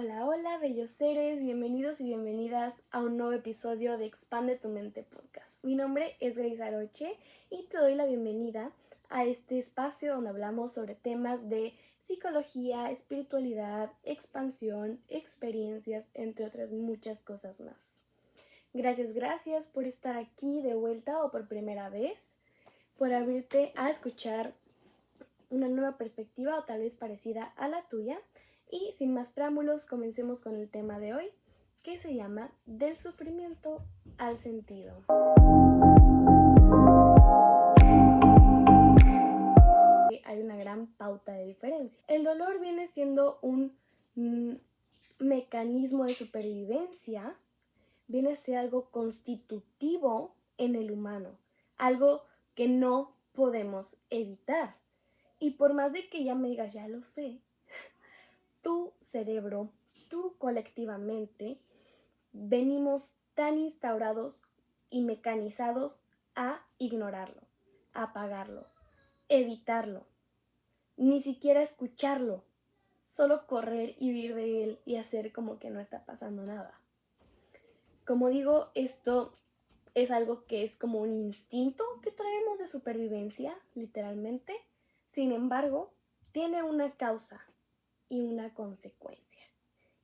Hola, hola, bellos seres, bienvenidos y bienvenidas a un nuevo episodio de Expande tu Mente Podcast. Mi nombre es Grace Aroche y te doy la bienvenida a este espacio donde hablamos sobre temas de psicología, espiritualidad, expansión, experiencias, entre otras muchas cosas más. Gracias por estar aquí de vuelta o por primera vez, por abrirte a escuchar una nueva perspectiva o tal vez parecida a la tuya. Y sin más preámbulos, comencemos con el tema de hoy, que se llama Del sufrimiento al sentido. Hay una gran pauta de diferencia. El dolor viene siendo un mecanismo de supervivencia, viene a ser algo constitutivo en el humano, algo que no podemos evitar. Y por más de que ya me digas, ya lo sé, tu cerebro, tú colectivamente, venimos tan instaurados y mecanizados a ignorarlo, a apagarlo, evitarlo, ni siquiera escucharlo, solo correr y huir de él y hacer como que no está pasando nada. Como digo, esto es algo que es como un instinto que traemos de supervivencia, literalmente. Sin embargo, tiene una causa y una consecuencia.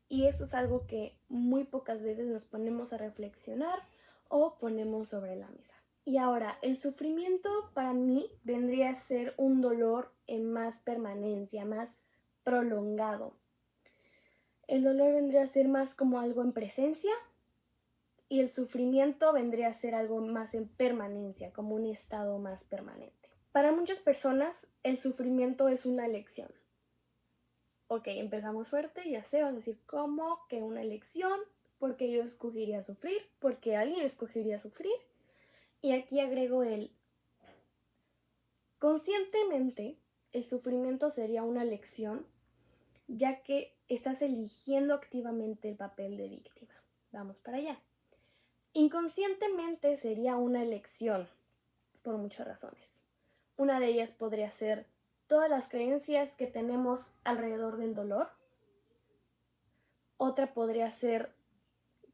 Y eso es algo que muy pocas veces nos ponemos a reflexionar o ponemos sobre la mesa. Y ahora, el sufrimiento para mí vendría a ser un dolor en más permanencia, más prolongado. El dolor vendría a ser más como algo en presencia y el sufrimiento vendría a ser algo más en permanencia, como un estado más permanente. Para muchas personas, el sufrimiento es una elección. Ok, empezamos fuerte, ya sé, vas a decir, ¿cómo que una elección? Porque yo escogería sufrir, porque alguien escogería sufrir. Y aquí agrego conscientemente, el sufrimiento sería una elección, ya que estás eligiendo activamente el papel de víctima. Vamos para allá. Inconscientemente sería una elección, por muchas razones. Una de ellas podría ser todas las creencias que tenemos alrededor del dolor. Otra podría ser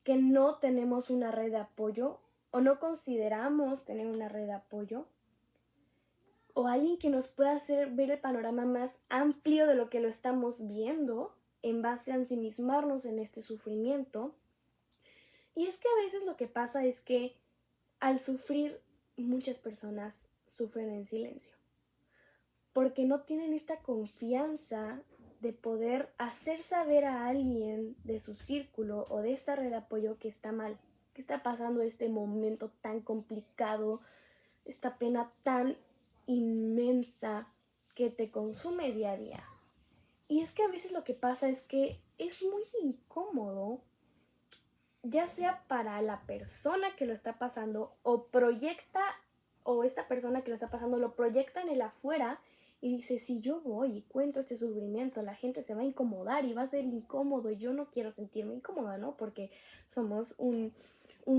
que no tenemos una red de apoyo o no consideramos tener una red de apoyo o alguien que nos pueda hacer ver el panorama más amplio de lo que lo estamos viendo en base a ensimismarnos en este sufrimiento. Y es que a veces lo que pasa es que al sufrir muchas personas sufren en silencio porque no tienen esta confianza de poder hacer saber a alguien de su círculo o de esta red de apoyo que está mal, que está pasando este momento tan complicado, esta pena tan inmensa que te consume día a día. Y es que a veces lo que pasa es que es muy incómodo, ya sea para la persona que lo está pasando o esta persona que lo está pasando lo proyecta en el afuera. Y dice, si yo voy y cuento este sufrimiento, la gente se va a incomodar y va a ser incómodo. Y yo no quiero sentirme incómoda, ¿no? Porque somos un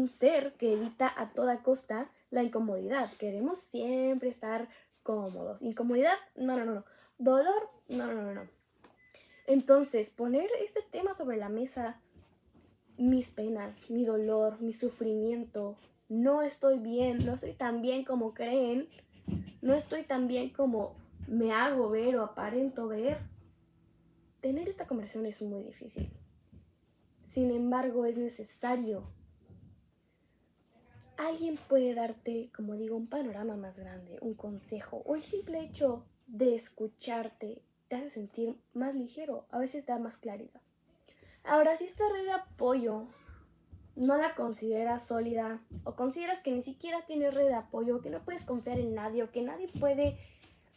ser que evita a toda costa la incomodidad. Queremos siempre estar cómodos. Incomodidad, no. Dolor, no. Entonces, poner este tema sobre la mesa, mis penas, mi dolor, mi sufrimiento, no estoy bien, no estoy tan bien como creen, no estoy tan bien como me hago ver o aparento ver. Tener esta conversación es muy difícil. Sin embargo, es necesario. Alguien puede darte, como digo, un panorama más grande, un consejo, o el simple hecho de escucharte te hace sentir más ligero, a veces da más claridad. Ahora, si esta red de apoyo no la consideras sólida o consideras que ni siquiera tienes red de apoyo, que no puedes confiar en nadie o que nadie puede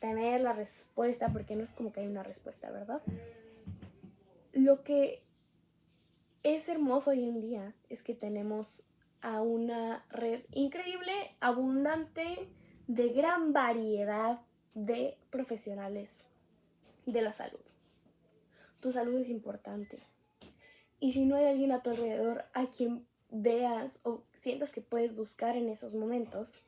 tener la respuesta, porque no es como que hay una respuesta, ¿verdad? Lo que es hermoso hoy en día es que tenemos a una red increíble, abundante, de gran variedad de profesionales de la salud. Tu salud es importante. Y si no hay alguien a tu alrededor a quien veas o sientas que puedes buscar en esos momentos,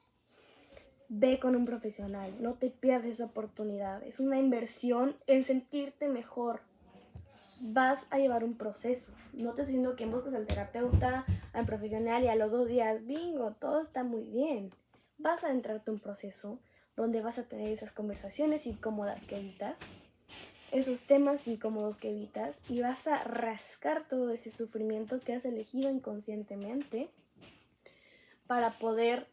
ve con un profesional, no te pierdas esa oportunidad. Es una inversión en sentirte mejor. vas a llevar un proceso. No te estoy diciendo que busques al terapeuta, al profesional y a los 2 días, bingo, todo está muy bien. Vas a entrarte un proceso donde vas a tener esas conversaciones incómodas que evitas, esos temas incómodos que evitas, y vas a rascar todo ese sufrimiento que has elegido inconscientemente para poder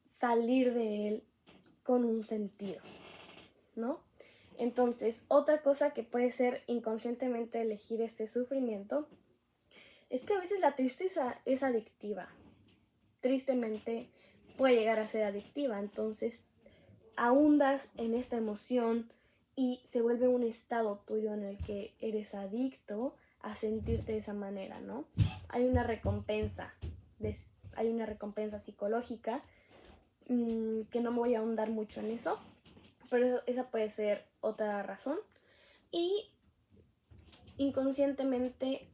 salir de él con un sentido, ¿no? Entonces, otra cosa que puede ser inconscientemente elegir este sufrimiento es que a veces la tristeza es adictiva. Tristemente puede llegar a ser adictiva, entonces ahondas en esta emoción y se vuelve un estado tuyo en el que eres adicto a sentirte de esa manera, ¿no? Hay una recompensa, hay una recompensa psicológica, que no me voy a ahondar mucho en eso, pero esa puede ser otra razón. Y inconscientemente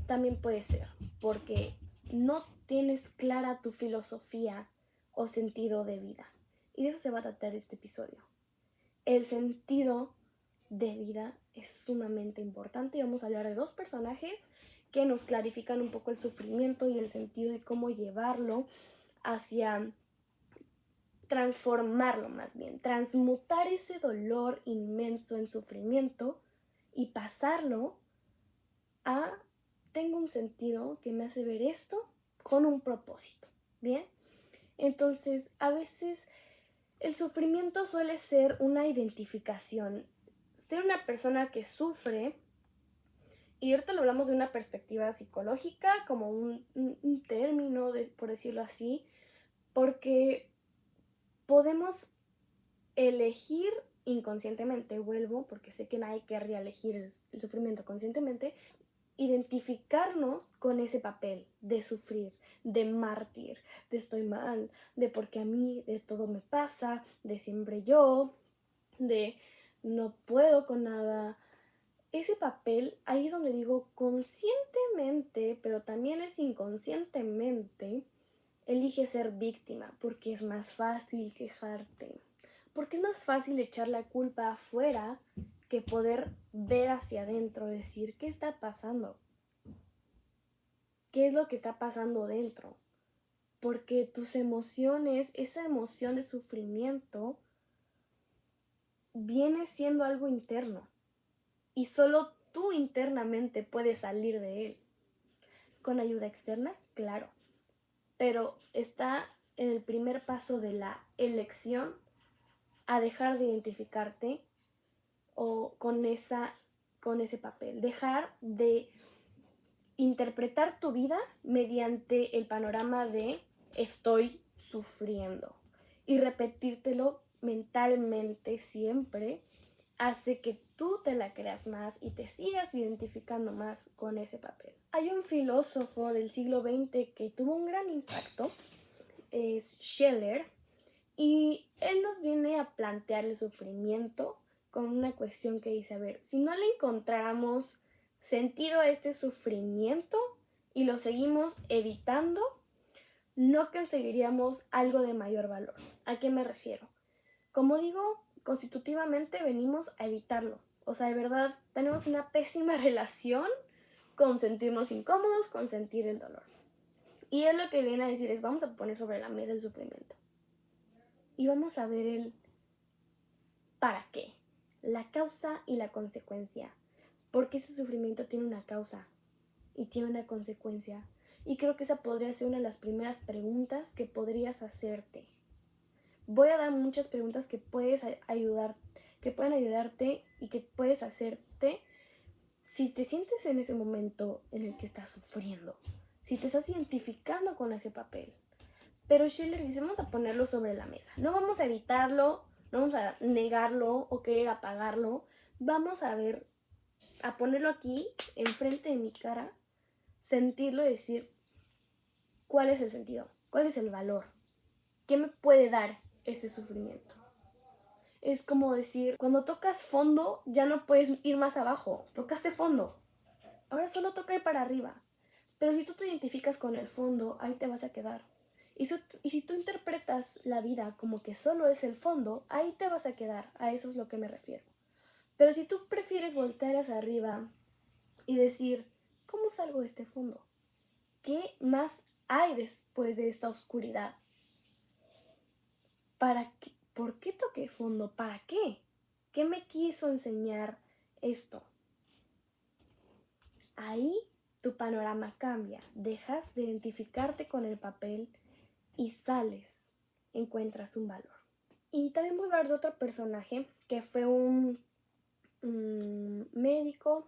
también puede ser porque no tienes clara tu filosofía o sentido de vida. Y de eso se va a tratar este episodio. El sentido de vida es sumamente importante y vamos a hablar de 2 personajes que nos clarifican un poco el sufrimiento y el sentido de cómo llevarlo hacia transformarlo, más bien, transmutar ese dolor inmenso en sufrimiento y pasarlo a tengo un sentido que me hace ver esto con un propósito, ¿bien? Entonces, a veces el sufrimiento suele ser una identificación. Ser una persona que sufre, y ahorita lo hablamos de una perspectiva psicológica, como un término, por decirlo así, porque podemos elegir inconscientemente, vuelvo, porque sé que nadie querría elegir el sufrimiento conscientemente, identificarnos con ese papel de sufrir, de mártir, de estoy mal, de porque a mí de todo me pasa, de siempre yo, de no puedo con nada. Ese papel, ahí es donde digo conscientemente, pero también es inconscientemente, elige ser víctima, porque es más fácil quejarte, porque es más fácil echar la culpa afuera que poder ver hacia adentro, decir, ¿qué está pasando? ¿Qué es lo que está pasando dentro? Porque tus emociones, esa emoción de sufrimiento, viene siendo algo interno y solo tú internamente puedes salir de él. ¿Con ayuda externa? Claro, pero está en el primer paso de la elección a dejar de identificarte o con ese papel, dejar de interpretar tu vida mediante el panorama de estoy sufriendo y repetírtelo mentalmente siempre hace que tú te la creas más y te sigas identificando más con ese papel. Hay un filósofo del siglo XX que tuvo un gran impacto, es Scheller, y él nos viene a plantear el sufrimiento con una cuestión que dice, a ver, si no le encontráramos sentido a este sufrimiento y lo seguimos evitando, no conseguiríamos algo de mayor valor. ¿A qué me refiero? Como digo, constitutivamente venimos a evitarlo. O sea, de verdad, tenemos una pésima relación con sentirnos incómodos, con sentir el dolor. Y él lo que viene a decir es, vamos a poner sobre la mesa el sufrimiento. Y vamos a ver el para qué, la causa y la consecuencia. Porque ese sufrimiento tiene una causa y tiene una consecuencia. Y creo que esa podría ser una de las primeras preguntas que podrías hacerte. Voy a dar muchas preguntas que pueden ayudarte y que puedes hacerte si te sientes en ese momento en el que estás sufriendo, si te estás identificando con ese papel. Pero Schiller dice, vamos a ponerlo sobre la mesa. No vamos a evitarlo, no vamos a negarlo o querer apagarlo. Vamos a ver, a ponerlo aquí, enfrente de mi cara, sentirlo y decir, ¿cuál es el sentido? ¿Cuál es el valor? ¿Qué me puede dar este sufrimiento? Es como decir, cuando tocas fondo, ya no puedes ir más abajo. Tocaste fondo. Ahora solo toca ir para arriba. Pero si tú te identificas con el fondo, ahí te vas a quedar. Y si tú interpretas la vida como que solo es el fondo, ahí te vas a quedar. A eso es lo que me refiero. Pero si tú prefieres voltear hacia arriba y decir, ¿cómo salgo de este fondo? ¿Qué más hay después de esta oscuridad? ¿Para qué? ¿Por qué toqué fondo? ¿Para qué? ¿Qué me quiso enseñar esto? Ahí tu panorama cambia. Dejas de identificarte con el papel y sales. Encuentras un valor. Y también voy a hablar de otro personaje que fue un médico,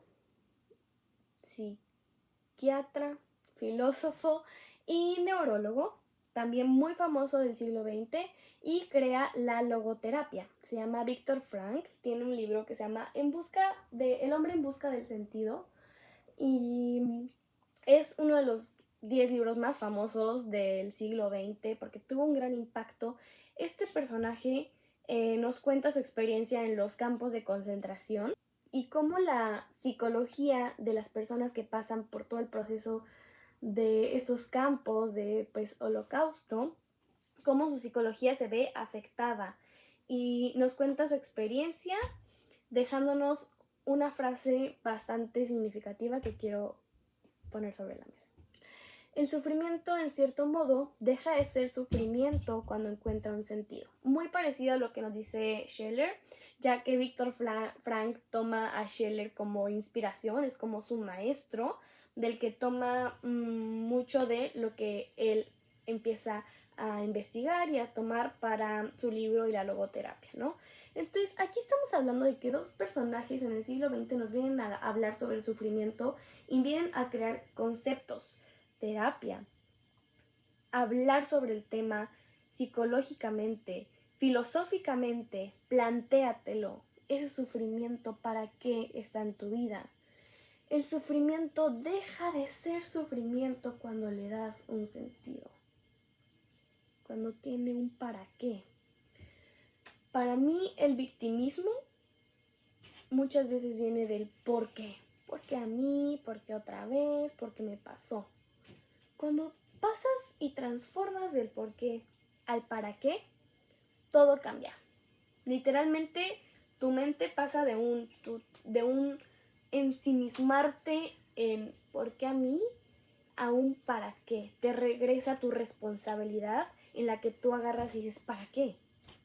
psiquiatra, filósofo y neurólogo, también muy famoso del siglo XX, y crea la logoterapia. Se llama Viktor Frankl, tiene un libro que se llama El hombre en busca del sentido, y es uno de los 10 libros más famosos del siglo XX porque tuvo un gran impacto. Este personaje nos cuenta su experiencia en los campos de concentración y cómo la psicología de las personas que pasan por todo el proceso de estos campos de holocausto, cómo su psicología se ve afectada, y nos cuenta su experiencia dejándonos una frase bastante significativa que quiero poner sobre la mesa. El sufrimiento, en cierto modo, deja de ser sufrimiento cuando encuentra un sentido. Muy parecido a lo que nos dice Scheller, ya que Viktor Frankl toma a Scheller como inspiración, es como su maestro, del que toma mucho de lo que él empieza a investigar y a tomar para su libro y la logoterapia, ¿no? Entonces, aquí estamos hablando de que dos personajes en el siglo XX nos vienen a hablar sobre el sufrimiento y vienen a crear conceptos, terapia, hablar sobre el tema psicológicamente, filosóficamente, plantéatelo. Ese sufrimiento, ¿para qué está en tu vida? El sufrimiento deja de ser sufrimiento cuando le das un sentido, cuando tiene un para qué. Para mí el victimismo muchas veces viene del por qué. ¿Por qué a mí? ¿Por qué otra vez? ¿Por qué me pasó? Cuando pasas y transformas del por qué al para qué, todo cambia. Literalmente tu mente pasa de un ensimismarte en por qué a mí a un para qué. Te regresa tu responsabilidad en la que tú agarras y dices ¿para qué?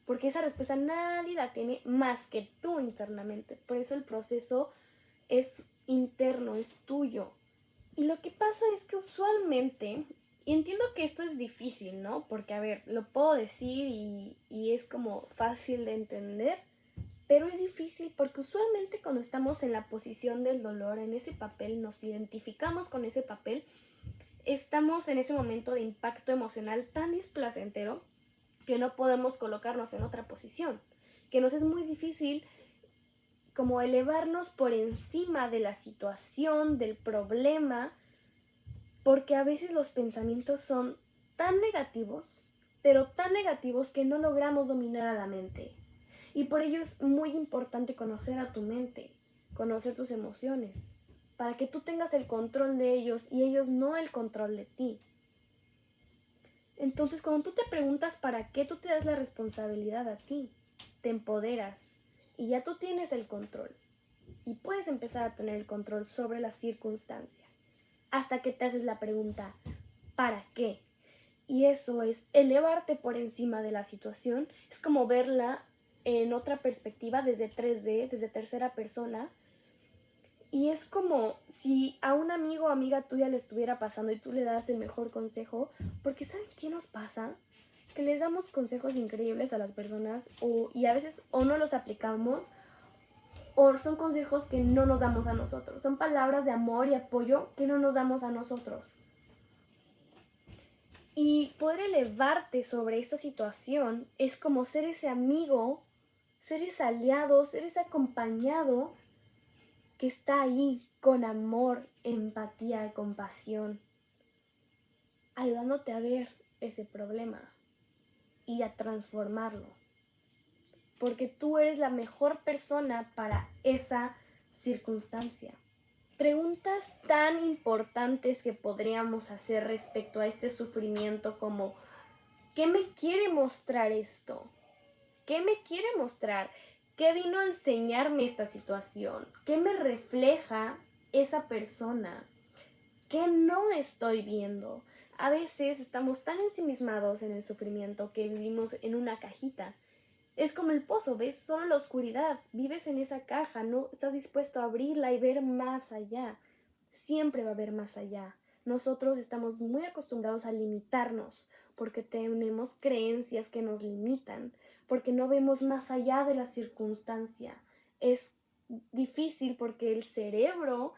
Porque esa respuesta nadie la tiene más que tú internamente. Por eso el proceso es interno, es tuyo. Y lo que pasa es que usualmente, y entiendo que esto es difícil, ¿no? Porque, a ver, lo puedo decir y es como fácil de entender, pero es difícil porque usualmente cuando estamos en la posición del dolor, en ese papel, nos identificamos con ese papel, estamos en ese momento de impacto emocional tan displacentero que no podemos colocarnos en otra posición, que nos es muy difícil como elevarnos por encima de la situación, del problema, porque a veces los pensamientos son tan negativos, pero tan negativos que no logramos dominar a la mente. Y por ello es muy importante conocer a tu mente, conocer tus emociones, para que tú tengas el control de ellos y ellos no el control de ti. Entonces, cuando tú te preguntas para qué, tú te das la responsabilidad a ti, te empoderas y ya tú tienes el control. Y puedes empezar a tener el control sobre la circunstancia hasta que te haces la pregunta, ¿para qué? Y eso es elevarte por encima de la situación, es como verla en otra perspectiva, desde 3D, desde tercera persona. Y es como si a un amigo o amiga tuya le estuviera pasando y tú le das el mejor consejo, porque ¿saben qué nos pasa? Que les damos consejos increíbles a las personas y a veces o no los aplicamos o son consejos que no nos damos a nosotros. Son palabras de amor y apoyo que no nos damos a nosotros. Y poder elevarte sobre esta situación es como ser ese amigo, ser ese aliado, ser ese acompañado que está ahí con amor, empatía, compasión, ayudándote a ver ese problema y a transformarlo. Porque tú eres la mejor persona para esa circunstancia. Preguntas tan importantes que podríamos hacer respecto a este sufrimiento como ¿qué me quiere mostrar esto? ¿Qué me quiere mostrar? ¿Qué vino a enseñarme esta situación? ¿Qué me refleja esa persona? ¿Qué no estoy viendo? A veces estamos tan ensimismados en el sufrimiento que vivimos en una cajita. Es como el pozo, ves solo la oscuridad, vives en esa caja, no estás dispuesto a abrirla y ver más allá. Siempre va a haber más allá. Nosotros estamos muy acostumbrados a limitarnos porque tenemos creencias que nos limitan, porque no vemos más allá de la circunstancia. Es difícil porque el cerebro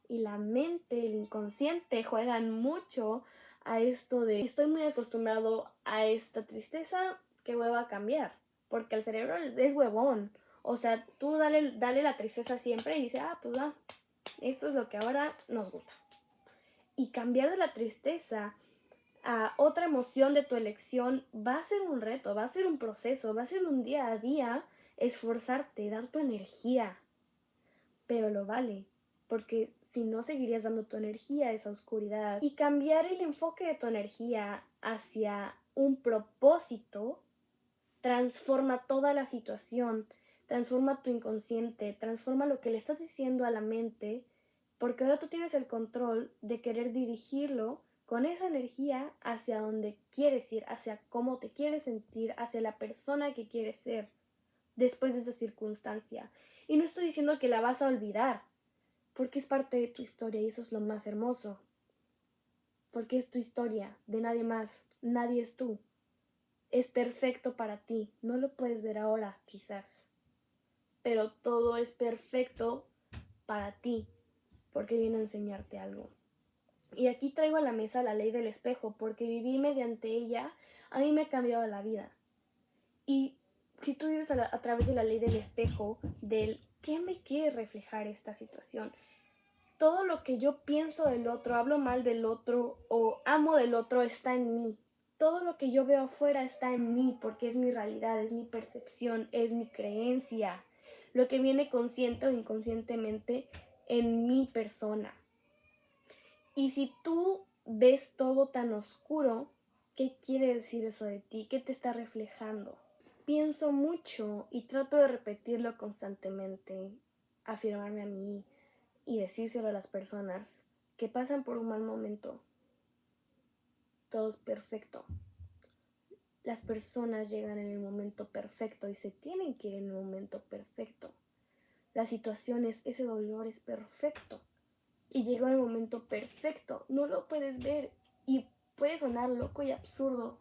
y la mente, el inconsciente juegan mucho a esto de estoy muy acostumbrado a esta tristeza que voy a cambiar, porque el cerebro es huevón. O sea, tú dale la tristeza siempre y dice, pues esto es lo que ahora nos gusta. Y cambiar de la tristeza a otra emoción de tu elección va a ser un reto, va a ser un proceso, va a ser un día a día esforzarte, dar tu energía. Pero lo vale, porque si no seguirías dando tu energía a esa oscuridad. Y cambiar el enfoque de tu energía hacia un propósito transforma toda la situación, transforma tu inconsciente, transforma lo que le estás diciendo a la mente, porque ahora tú tienes el control de querer dirigirlo con esa energía hacia donde quieres ir, hacia cómo te quieres sentir, hacia la persona que quieres ser después de esa circunstancia. Y no estoy diciendo que la vas a olvidar, porque es parte de tu historia y eso es lo más hermoso. Porque es tu historia, de nadie más, nadie es tú. Es perfecto para ti, no lo puedes ver ahora, quizás, pero todo es perfecto para ti, porque viene a enseñarte algo. Y aquí traigo a la mesa la ley del espejo, porque vivir mediante ella a mí me ha cambiado la vida. Y si tú vives a través de la ley del espejo, del ¿qué me quiere reflejar esta situación? Todo lo que yo pienso del otro, hablo mal del otro o amo del otro está en mí. Todo lo que yo veo afuera está en mí porque es mi realidad, es mi percepción, es mi creencia. Lo que viene consciente o inconscientemente en mi persona. Y si tú ves todo tan oscuro, ¿qué quiere decir eso de ti? ¿Qué te está reflejando? Pienso mucho y trato de repetirlo constantemente, afirmarme a mí y decírselo a las personas que pasan por un mal momento. Todo es perfecto. Las personas llegan en el momento perfecto y se tienen que ir en el momento perfecto. Las situaciones, ese dolor es perfecto y llegó en el momento perfecto. No lo puedes ver y puede sonar loco y absurdo,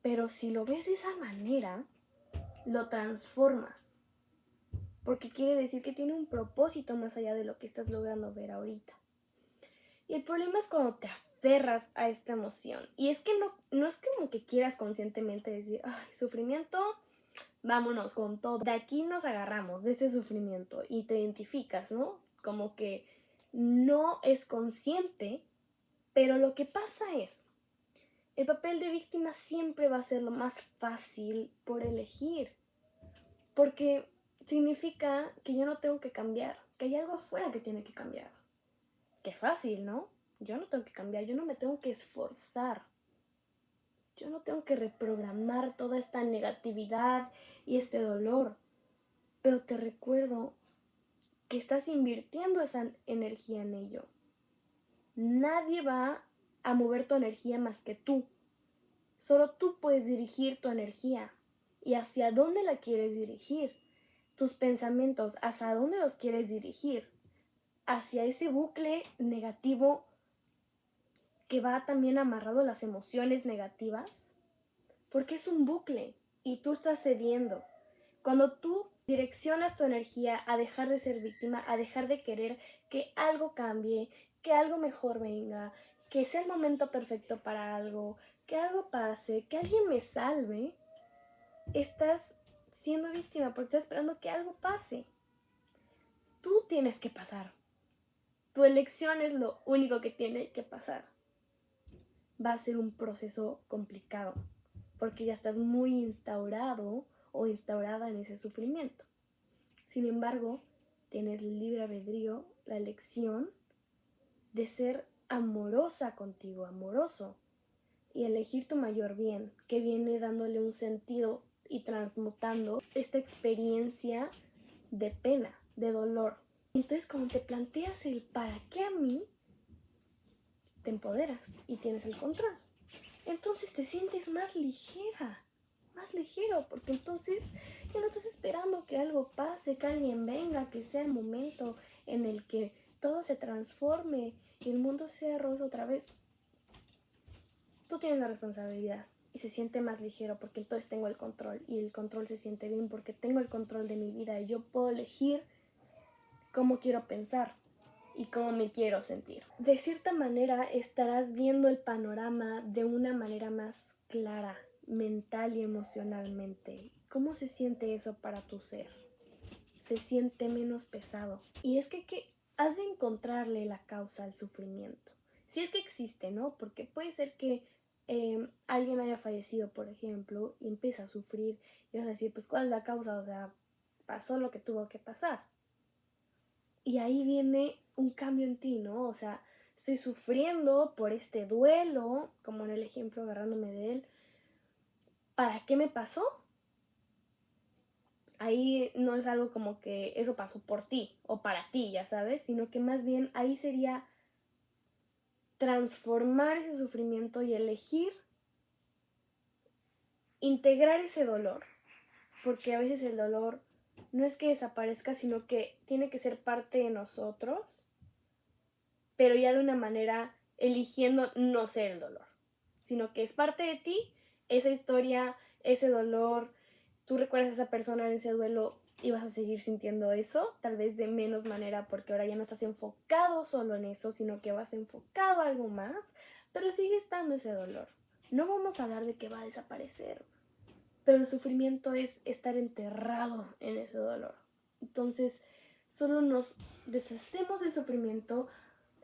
pero si lo ves de esa manera, lo transformas. Porque quiere decir que tiene un propósito más allá de lo que estás logrando ver ahorita. Y el problema es cuando te aferras a esta emoción. Y es que no es como que quieras conscientemente decir, ay, sufrimiento, vámonos con todo. De aquí nos agarramos, de ese sufrimiento. Y te identificas, ¿no? Como que no es consciente, pero lo que pasa es, el papel de víctima siempre va a ser lo más fácil por elegir. Porque significa que yo no tengo que cambiar, que hay algo afuera que tiene que cambiar. Qué fácil, ¿no? Yo no tengo que cambiar, yo no me tengo que esforzar. Yo no tengo que reprogramar toda esta negatividad y este dolor. Pero te recuerdo que estás invirtiendo esa energía en ello. Nadie va a mover tu energía más que tú. Solo tú puedes dirigir tu energía. ¿Y hacia dónde la quieres dirigir? Tus pensamientos, ¿hacia dónde los quieres dirigir? Hacia ese bucle negativo que va también amarrado a las emociones negativas, porque es un bucle y tú estás cediendo. Cuando tú direccionas tu energía a dejar de ser víctima, a dejar de querer que algo cambie, que algo mejor venga, que sea el momento perfecto para algo, que algo pase, que alguien me salve, estás siendo víctima porque estás esperando que algo pase. Tú tienes que pasar. Tu elección es lo único que tiene que pasar. Va a ser un proceso complicado porque ya estás muy instaurado o instaurada en ese sufrimiento. Sin embargo, tienes el libre albedrío, la elección de ser amorosa contigo, amoroso, y elegir tu mayor bien, que viene dándole un sentido y transmutando esta experiencia de pena, de dolor. Entonces, cuando te planteas el ¿para qué a mí?, te empoderas y tienes el control. Entonces te sientes más ligera, más ligero, porque entonces ya no estás esperando que algo pase, que alguien venga, que sea el momento en el que todo se transforme y el mundo sea rosa otra vez. Tú tienes la responsabilidad y se siente más ligero porque entonces tengo el control, y el control se siente bien porque tengo el control de mi vida y yo puedo elegir cómo quiero pensar y cómo me quiero sentir. De cierta manera estarás viendo el panorama de una manera más clara, mental y emocionalmente. ¿Cómo se siente eso para tu ser? Se siente menos pesado. Y es que has de encontrarle la causa al sufrimiento. Si es que existe, ¿no? Porque puede ser que alguien haya fallecido, por ejemplo, y empieza a sufrir y vas a decir, pues, ¿cuál es la causa? O sea, pasó lo que tuvo que pasar. Y ahí viene un cambio en ti, ¿no? O sea, estoy sufriendo por este duelo, como en el ejemplo agarrándome de él. ¿Para qué me pasó? Ahí no es algo como que eso pasó por ti o para ti, ya sabes, sino que más bien ahí sería transformar ese sufrimiento y elegir integrar ese dolor. Porque a veces el dolor no es que desaparezca, sino que tiene que ser parte de nosotros, pero ya de una manera eligiendo no ser el dolor, sino que es parte de ti, esa historia, ese dolor. Tú recuerdas a esa persona en ese duelo y vas a seguir sintiendo eso, tal vez de menos manera porque ahora ya no estás enfocado solo en eso, sino que vas enfocado a algo más, pero sigue estando ese dolor. No vamos a hablar de que va a desaparecer, pero el sufrimiento es estar enterrado en ese dolor. Entonces, solo nos deshacemos del sufrimiento,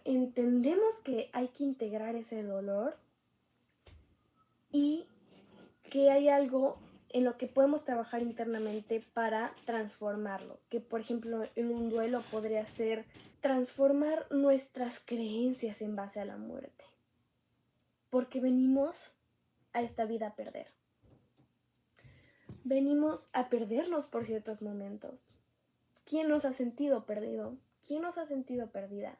entendemos que hay que integrar ese dolor y que hay algo en lo que podemos trabajar internamente para transformarlo. Que, por ejemplo, en un duelo podría ser transformar nuestras creencias en base a la muerte. Porque venimos a esta vida a perder. Venimos a perdernos por ciertos momentos. ¿Quién nos ha sentido perdido? ¿Quién nos ha sentido perdida?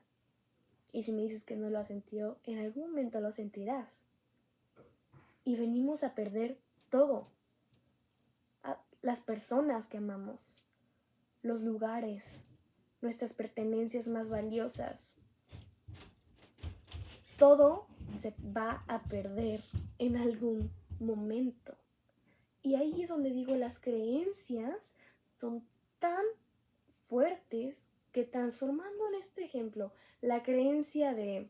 Y si me dices que no lo has sentido, en algún momento lo sentirás. Y venimos a perder todo. A las personas que amamos, los lugares, nuestras pertenencias más valiosas. Todo se va a perder en algún momento. Y ahí es donde digo, las creencias son tan fuertes que, transformando en este ejemplo la creencia de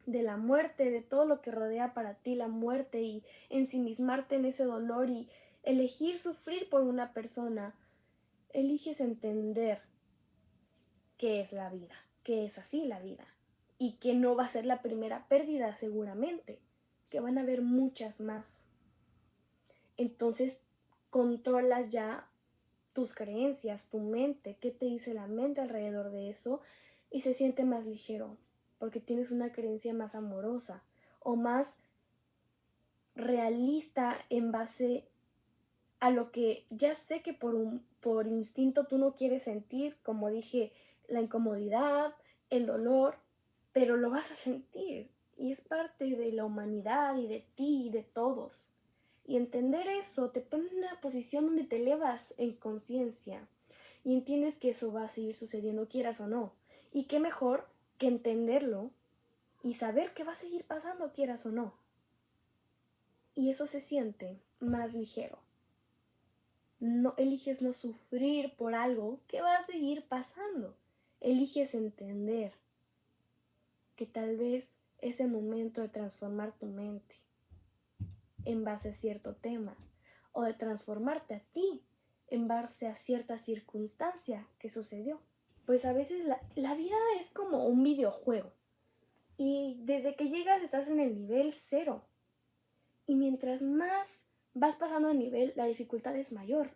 la muerte, de todo lo que rodea para ti la muerte, y ensimismarte en ese dolor y elegir sufrir por una persona, eliges entender qué es la vida, que es así la vida y que no va a ser la primera pérdida seguramente, que van a haber muchas más. Entonces controlas ya tus creencias, tu mente, qué te dice la mente alrededor de eso, y se siente más ligero porque tienes una creencia más amorosa o más realista en base a lo que ya sé que por instinto tú no quieres sentir, como dije, la incomodidad, el dolor, pero lo vas a sentir y es parte de la humanidad y de ti y de todos. Y entender eso te pone en una posición donde te elevas en conciencia y entiendes que eso va a seguir sucediendo, quieras o no. Y qué mejor que entenderlo y saber que va a seguir pasando, quieras o no. Y eso se siente más ligero. No eliges no sufrir por algo que va a seguir pasando. Eliges entender que tal vez es el momento de transformar tu mente en base a cierto tema, o de transformarte a ti en base a cierta circunstancia que sucedió. Pues a veces la vida es como un videojuego y desde que llegas estás en el nivel 0, y mientras más vas pasando de nivel, la dificultad es mayor,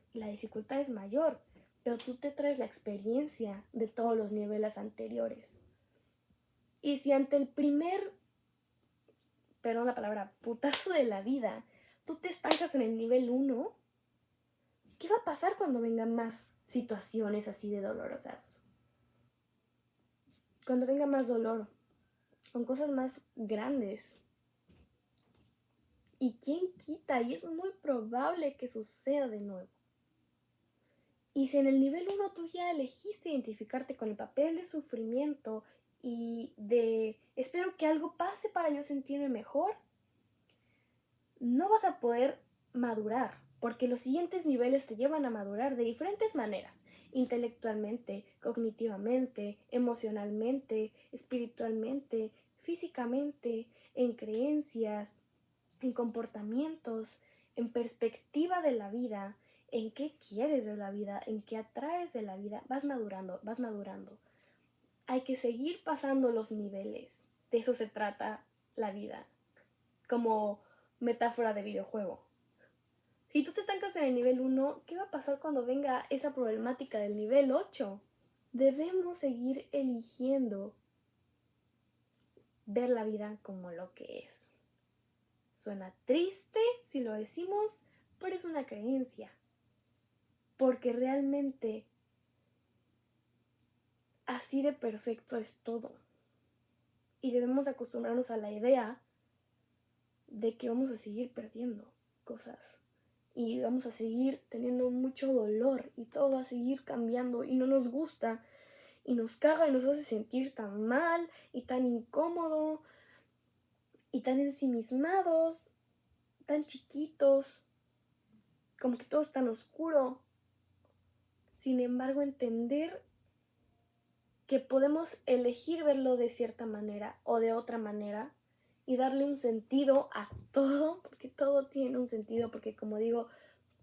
pero tú te traes la experiencia de todos los niveles anteriores. Y si ante el primer, perdón la palabra, putazo de la vida, tú te estancas en el nivel 1, ¿Qué va a pasar cuando vengan más situaciones así de dolorosas? Cuando venga más dolor, con cosas más grandes. ¿Y quién quita? Y es muy probable que suceda de nuevo. Y si en el nivel 1 tú ya elegiste identificarte con el papel de sufrimiento y de espero que algo pase para yo sentirme mejor, no vas a poder madurar, porque los siguientes niveles te llevan a madurar de diferentes maneras, intelectualmente, cognitivamente, emocionalmente, espiritualmente, físicamente, en creencias, en comportamientos, en perspectiva de la vida, en qué quieres de la vida, en qué atraes de la vida, vas madurando, vas madurando. Hay que seguir pasando los niveles, de eso se trata la vida, como metáfora de videojuego. Si tú te estancas en el nivel 1, ¿qué va a pasar cuando venga esa problemática del nivel 8? Debemos seguir eligiendo ver la vida como lo que es. Suena triste si lo decimos, pero es una creencia. Porque realmente así de perfecto es todo. Y debemos acostumbrarnos a la idea de que vamos a seguir perdiendo cosas. Y vamos a seguir teniendo mucho dolor. Y todo va a seguir cambiando y no nos gusta. Y nos caga y nos hace sentir tan mal y tan incómodo. Y tan ensimismados. Tan chiquitos. Como que todo es tan oscuro. Sin embargo, entender que podemos elegir verlo de cierta manera o de otra manera y darle un sentido a todo, porque todo tiene un sentido, porque como digo,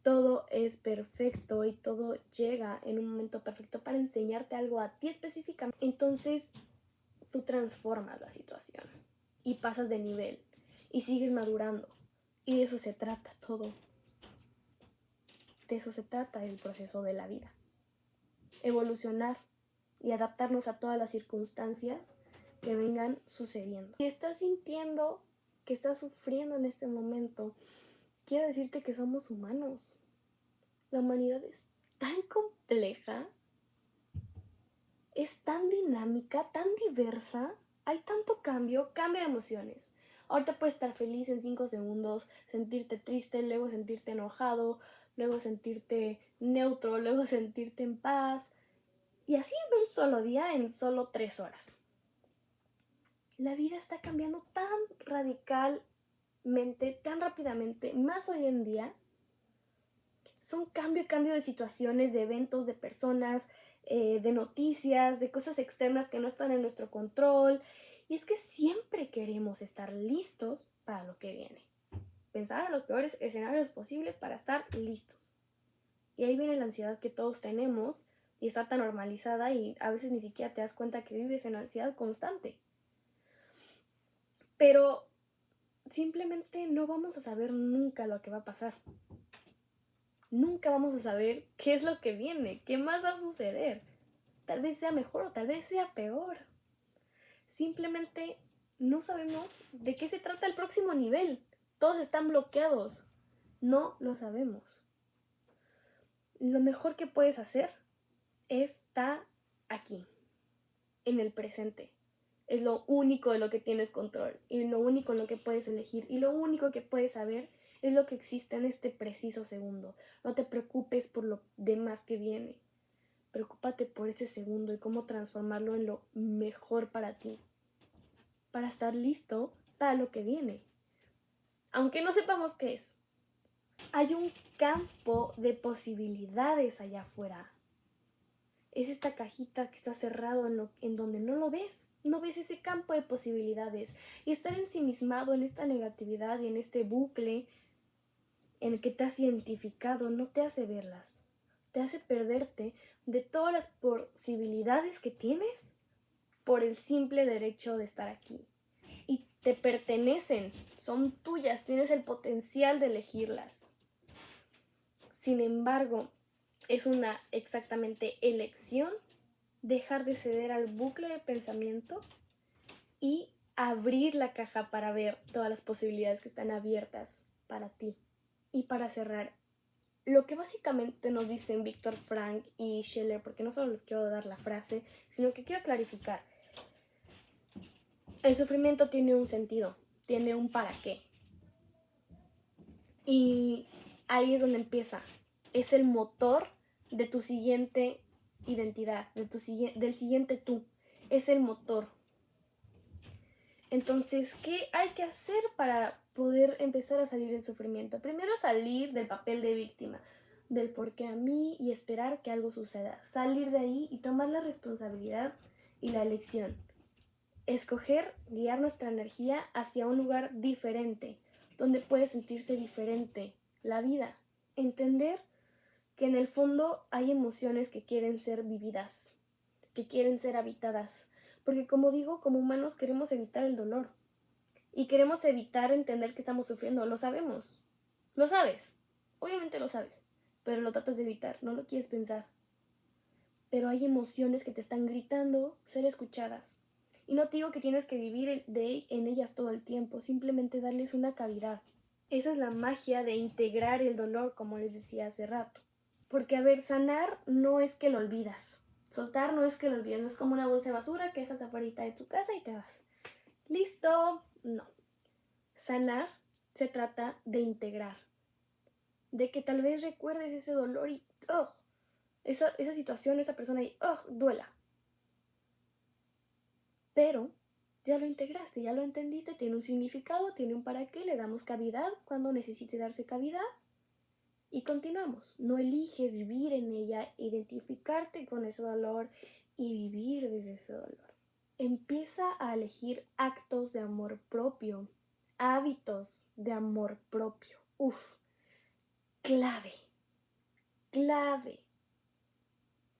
todo es perfecto y todo llega en un momento perfecto para enseñarte algo a ti específicamente. Entonces tú transformas la situación y pasas de nivel y sigues madurando, y de eso se trata todo. De eso se trata el proceso de la vida. Evolucionar y adaptarnos a todas las circunstancias que vengan sucediendo. Si estás sintiendo que estás sufriendo en este momento, quiero decirte que somos humanos. La humanidad es tan compleja, es tan dinámica, tan diversa, hay tanto cambio de emociones. Ahorita puedes estar feliz en 5 segundos, sentirte triste, luego sentirte enojado, luego sentirte neutro, luego sentirte en paz. Y así en un solo día, en solo 3 horas. La vida está cambiando tan radicalmente, tan rápidamente, más hoy en día. Son cambio de situaciones, de eventos, de personas, de noticias, de cosas externas que no están en nuestro control. Y es que siempre queremos estar listos para lo que viene. Pensar en los peores escenarios posibles para estar listos. Y ahí viene la ansiedad que todos tenemos y está tan normalizada y a veces ni siquiera te das cuenta que vives en ansiedad constante. Pero simplemente no vamos a saber nunca lo que va a pasar. Nunca vamos a saber qué es lo que viene, qué más va a suceder. Tal vez sea mejor o tal vez sea peor. Simplemente no sabemos de qué se trata el próximo nivel. Todos están bloqueados. No lo sabemos. Lo mejor que puedes hacer está aquí, en el presente. Es lo único de lo que tienes control y lo único en lo que puedes elegir y lo único que puedes saber es lo que existe en este preciso segundo. No te preocupes por lo demás que viene. Preocúpate por ese segundo y cómo transformarlo en lo mejor para ti, para estar listo para lo que viene. Aunque no sepamos qué es, hay un campo de posibilidades allá afuera. Es esta cajita que está cerrado en donde no lo ves. No ves ese campo de posibilidades. Y estar ensimismado en esta negatividad y en este bucle en el que te has identificado no te hace verlas. Te hace perderte de todas las posibilidades que tienes por el simple derecho de estar aquí. Y te pertenecen, son tuyas, tienes el potencial de elegirlas. Sin embargo, es una exactamente elección dejar de ceder al bucle de pensamiento y abrir la caja para ver todas las posibilidades que están abiertas para ti y para cerrar lo que básicamente nos dicen Viktor Frank y Scheller, porque no solo les quiero dar la frase, sino que quiero clarificar. El sufrimiento tiene un sentido, tiene un para qué. Y ahí es donde empieza. Es el motor de tu siguiente identidad, del siguiente tú. Es el motor. Entonces, ¿qué hay que hacer para poder empezar a salir del sufrimiento? Primero, salir del papel de víctima, del por qué a mí y esperar que algo suceda. Salir de ahí y tomar la responsabilidad y la elección. Escoger, guiar nuestra energía hacia un lugar diferente, donde puede sentirse diferente la vida. Entender que en el fondo hay emociones que quieren ser vividas, que quieren ser habitadas. Porque como digo, como humanos queremos evitar el dolor. Y queremos evitar entender que estamos sufriendo. Lo sabemos. Lo sabes. Obviamente lo sabes. Pero lo tratas de evitar. No lo quieres pensar. Pero hay emociones que te están gritando ser escuchadas. Y no te digo que tienes que vivir en ellas todo el tiempo. Simplemente darles una cavidad. Esa es la magia de integrar el dolor, como les decía hace rato. Porque, a ver, sanar no es que lo olvidas. Soltar no es que lo olvides. No es como una bolsa de basura que dejas afuera de tu casa y te vas. ¿Listo? No. Sanar se trata de integrar. De que tal vez recuerdes ese dolor y esa situación, esa persona y duela. Pero ya lo integraste, ya lo entendiste, tiene un significado, tiene un para qué, le damos cavidad cuando necesite darse cavidad. Y continuamos. No eliges vivir en ella, identificarte con ese dolor y vivir desde ese dolor. Empieza a elegir actos de amor propio, hábitos de amor propio. Clave.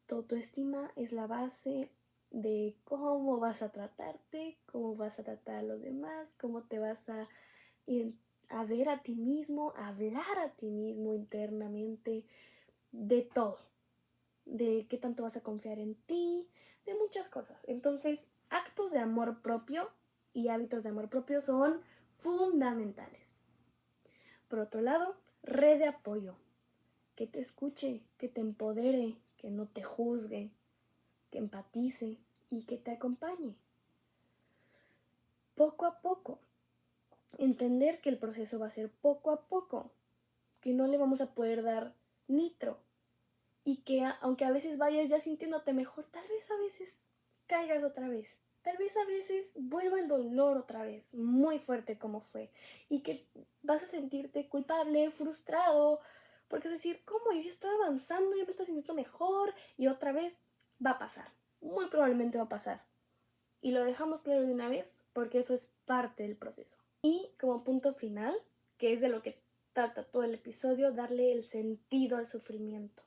Tu autoestima es la base de cómo vas a tratarte, cómo vas a tratar a los demás, cómo te vas a ver a ti mismo, a hablar a ti mismo internamente, de todo, de qué tanto vas a confiar en ti, de muchas cosas. Entonces, actos de amor propio y hábitos de amor propio son fundamentales. Por otro lado, red de apoyo, que te escuche, que te empodere, que no te juzgue, que empatice y que te acompañe. Poco a poco, entender que el proceso va a ser poco a poco, que no le vamos a poder dar nitro y que aunque a veces vayas ya sintiéndote mejor, tal vez a veces caigas otra vez, tal vez a veces vuelva el dolor otra vez, muy fuerte como fue, y que vas a sentirte culpable, frustrado, porque es decir, ¿cómo? Yo ya estaba avanzando, ya me estaba sintiendo mejor y otra vez va a pasar, muy probablemente va a pasar. Y lo dejamos claro de una vez porque eso es parte del proceso. Y como punto final, que es de lo que trata todo el episodio, darle el sentido al sufrimiento.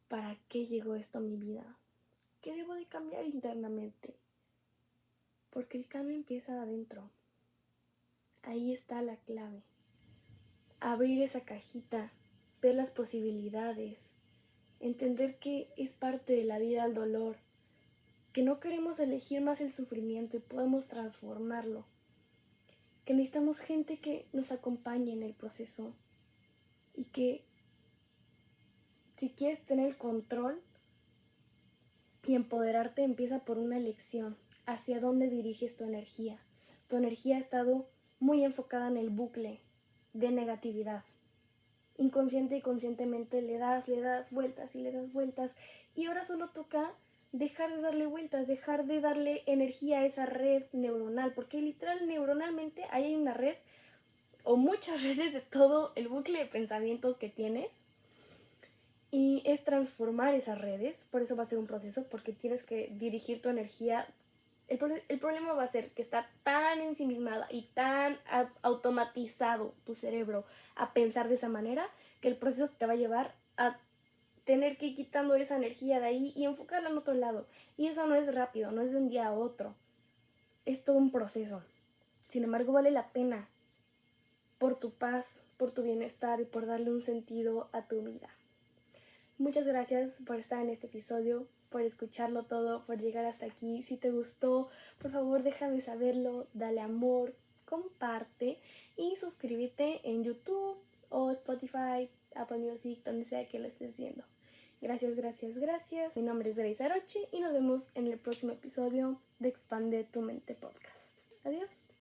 ¿Para qué llegó esto a mi vida? ¿Qué debo de cambiar internamente? Porque el cambio empieza adentro. Ahí está la clave. Abrir esa cajita, ver las posibilidades, entender que es parte de la vida el dolor, que no queremos elegir más el sufrimiento y podemos transformarlo, que necesitamos gente que nos acompañe en el proceso y que si quieres tener el control y empoderarte, empieza por una elección. ¿Hacia dónde diriges tu energía? Tu energía ha estado muy enfocada en el bucle de negatividad. Inconsciente y conscientemente le das vueltas y le das vueltas. Y ahora solo toca dejar de darle vueltas, dejar de darle energía a esa red neuronal. Porque literal, neuronalmente ahí hay una red o muchas redes de todo el bucle de pensamientos que tienes. Y es transformar esas redes, por eso va a ser un proceso, porque tienes que dirigir tu energía. El problema va a ser que está tan ensimismada y tan automatizado tu cerebro a pensar de esa manera, que el proceso te va a llevar a tener que ir quitando esa energía de ahí y enfocarla en otro lado. Y eso no es rápido, no es de un día a otro. Es todo un proceso. Sin embargo, vale la pena por tu paz, por tu bienestar y por darle un sentido a tu vida. Muchas gracias por estar en este episodio, por escucharlo todo, por llegar hasta aquí. Si te gustó, por favor déjame saberlo, dale amor, comparte y suscríbete en YouTube o Spotify, Apple Music, donde sea que lo estés viendo. Gracias, gracias, gracias. Mi nombre es Grace Aroche y nos vemos en el próximo episodio de Expande tu Mente Podcast.